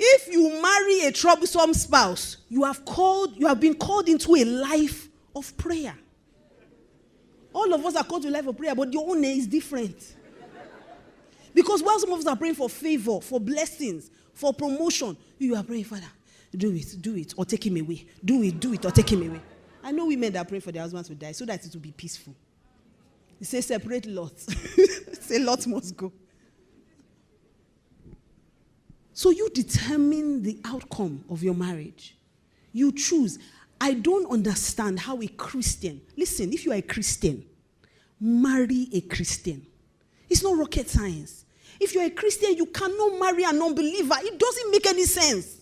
If you marry a troublesome spouse, you have been called into a life of prayer. All of us are called to a life of prayer, but your own is different. Because while some of us are praying for favor, for blessings, for promotion, you are praying, Father, do it, or take him away. Do it, or take him away. I know women that pray for their husbands to die so that it will be peaceful. It says separate lots. Say lots must go. So you determine the outcome of your marriage. You choose. I don't understand how a Christian, listen, if you are a Christian, marry a Christian. It's not rocket science. If you're a Christian, you cannot marry an unbeliever. It doesn't make any sense.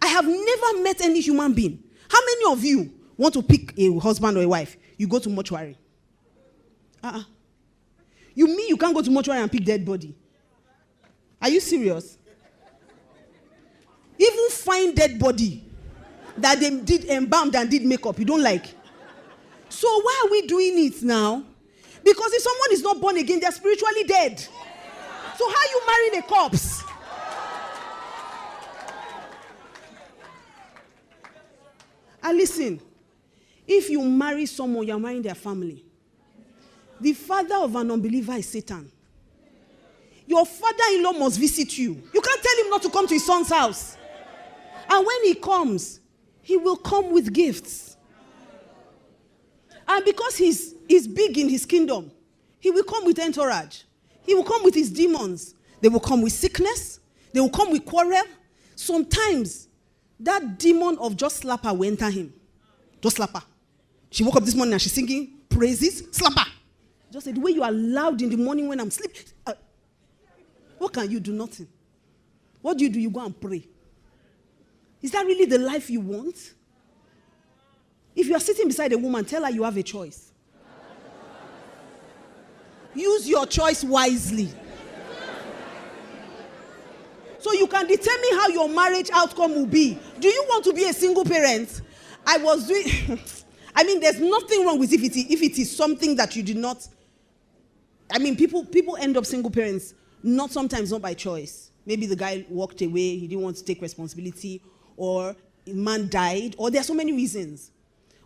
I have never met any human being. How many of you want to pick a husband or a wife? You go to mortuary. You mean you can't go to mortuary and pick dead body? Are you serious? Even find dead body that they did embalmed and did makeup, you don't like. So why are we doing it now? Because if someone is not born again, they're spiritually dead. So how are you marrying a corpse? And listen, if you marry someone, you're marrying their family. The father of an unbeliever is Satan. Your father-in-law must visit you. You can't tell him not to come to his son's house. And when he comes, he will come with gifts. And because he's big in his kingdom, he will come with entourage. He will come with his demons. They will come with sickness. They will come with quarrel. Sometimes, that demon of just slap her will enter him. Just slap her. She woke up this morning and she's singing praises. Slap her. Just say, the way you are loud in the morning when I'm sleeping. What can you do? Nothing. What do? You go and pray. Is that really the life you want? If you are sitting beside a woman, tell her you have a choice. Use your choice wisely. So you can determine how your marriage outcome will be. Do you want to be a single parent? There's nothing wrong with if it is something that you did not. People end up single parents, sometimes not by choice. Maybe the guy walked away, he didn't want to take responsibility, or a man died, or there are so many reasons.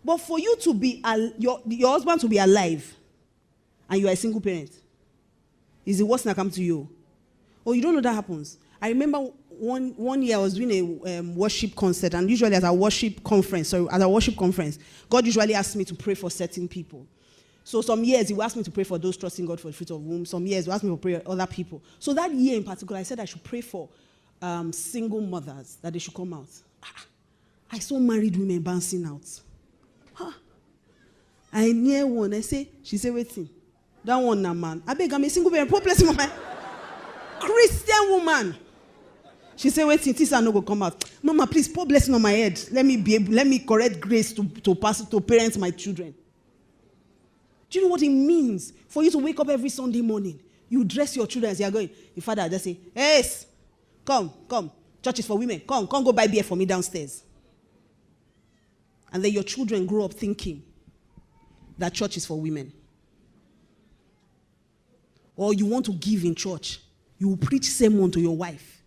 But for you to be, your husband to be alive, and you are a single parent, is the worst that come to you. Oh, you don't know that happens. I remember one year I was doing a worship concert, and usually at a worship conference, God usually asks me to pray for certain people. So some years he will ask me to pray for those trusting God for the fruit of womb. Some years he will ask me to pray for other people. So that year in particular, I said I should pray for single mothers, that they should come out. I saw married women bouncing out. I near one. She said, waiting. That one, nah, man. I beg, I'm a single parent. Poor bless him, man. Christian woman. She said, waiting, this I no go come out. Mama, please, pour blessing on my head. Let me correct grace to pass to parent my children. Do you know what it means for you to wake up every Sunday morning? You dress your children as they are going. Your father just say, hey, come. Church is for women. Come go buy beer for me downstairs. And then your children grow up thinking that church is for women. Or you want to give in church. You will preach sermon to your wife.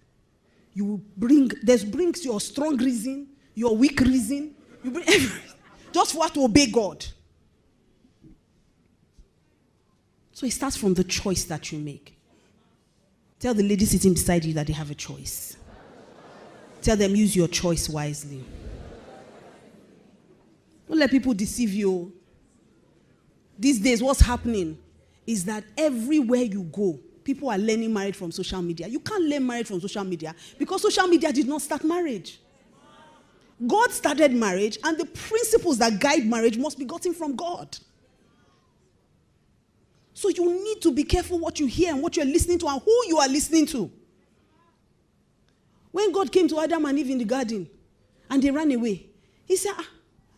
You will brings your strong reason, your weak reason. You bring everything. Just for us to obey God. So it starts from the choice that you make. Tell the lady sitting beside you that they have a choice. Tell them, use your choice wisely. Don't let people deceive you. These days, what's happening is that everywhere you go, people are learning marriage from social media. You can't learn marriage from social media because social media did not start marriage. God started marriage, and the principles that guide marriage must be gotten from God. So you need to be careful what you hear and what you're listening to and who you are listening to. When God came to Adam and Eve in the garden and they ran away, he said,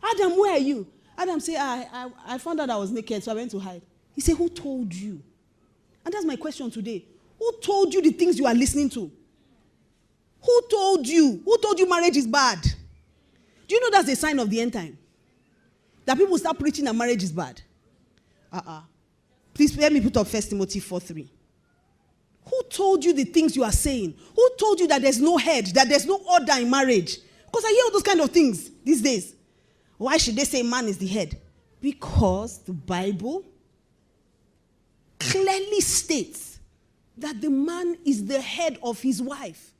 Adam, where are you? Adam said, I found out I was naked, so I went to hide. He said, who told you? And that's my question today. Who told you the things you are listening to? Who told you? Who told you marriage is bad? Do you know that's a sign of the end time? That people start preaching that marriage is bad. Please let me put up 1 Timothy 4:3. Who told you the things you are saying? Who told you that there's no head, that there's no order in marriage? Because I hear all those kind of things these days. Why should they say man is the head? Because the Bible clearly states that the man is the head of his wife.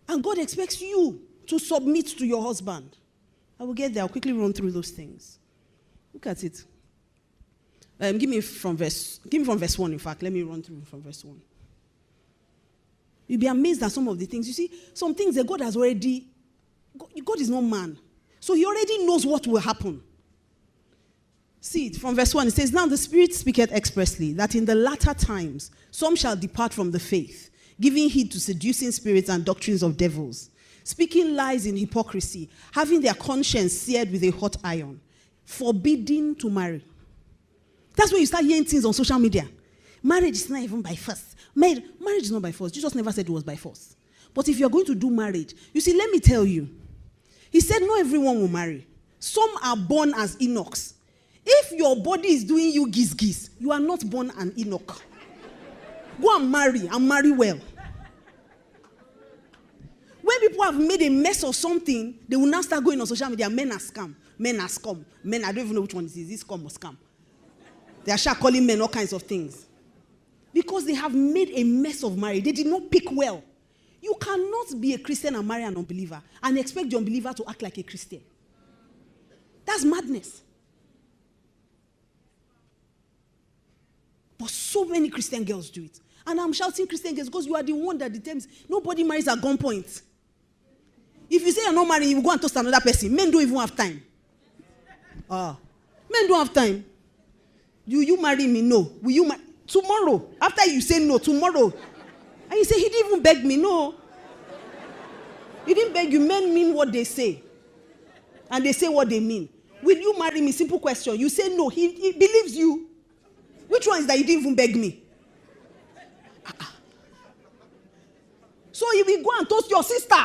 And God expects you to submit to your husband. I will get there. I'll quickly run through those things. Look at it. Give me from verse 1, in fact. Let me run through from verse 1. You'll be amazed at some of the things. You see, some things that God has already... God is not man. So he already knows what will happen. See it from verse 1. It says, now the Spirit speaketh expressly, that in the latter times some shall depart from the faith, giving heed to seducing spirits and doctrines of devils, speaking lies in hypocrisy, having their conscience seared with a hot iron, forbidding to marry. That's when you start hearing things on social media. Marriage is not even by force. Marriage is not by force. Jesus never said it was by force. But if you're going to do marriage, you see, let me tell you. He said not everyone will marry. Some are born as Enochs. If your body is doing you giz, you are not born an Enoch. Go and marry well. When people have made a mess of something, they will now start going on social media. Men are scam. Men are scum. Men, I don't even know which one it is. Is this scum or scam? They are sure calling men all kinds of things. Because they have made a mess of marriage. They did not pick well. You cannot be a Christian and marry an unbeliever and expect the unbeliever to act like a Christian. That's madness. But so many Christian girls do it. And I'm shouting Christian girls because you are the one that determines. Nobody marries at gunpoint. If you say you're not marrying, you will go and toast another person. Men don't even have time. Men don't have time. Do you marry me? No. Will you marry? Tomorrow. After you say no, tomorrow. And you say, he didn't even beg me. No. He didn't beg you. Men mean what they say. And they say what they mean. Will you marry me? Simple question. You say no. He believes you. Which one is that you didn't even beg me? So he will go and toast your sister.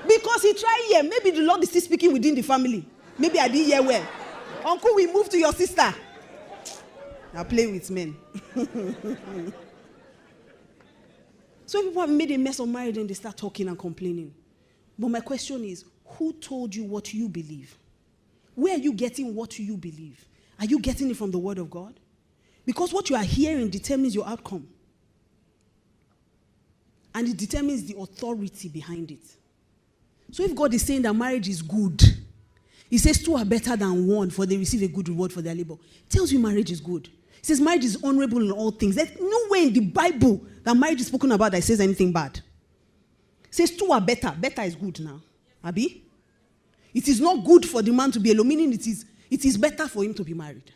Because he tried here. Maybe the Lord is still speaking within the family. Maybe I didn't hear well. Uncle, we move to your sister. Now play with men. So people have made a mess of marriage and they start talking and complaining. But my question is, who told you what you believe? Where are you getting what you believe? Are you getting it from the Word of God? Because what you are hearing determines your outcome. And it determines the authority behind it. So if God is saying that marriage is good, he says two are better than one, for they receive a good reward for their labor. It tells you marriage is good. He says marriage is honorable in all things. There's nowhere in the Bible that marriage is spoken about that says anything bad. It says two are better. Better is good now. Abi? It is not good for the man to be alone, meaning it is better for him to be married.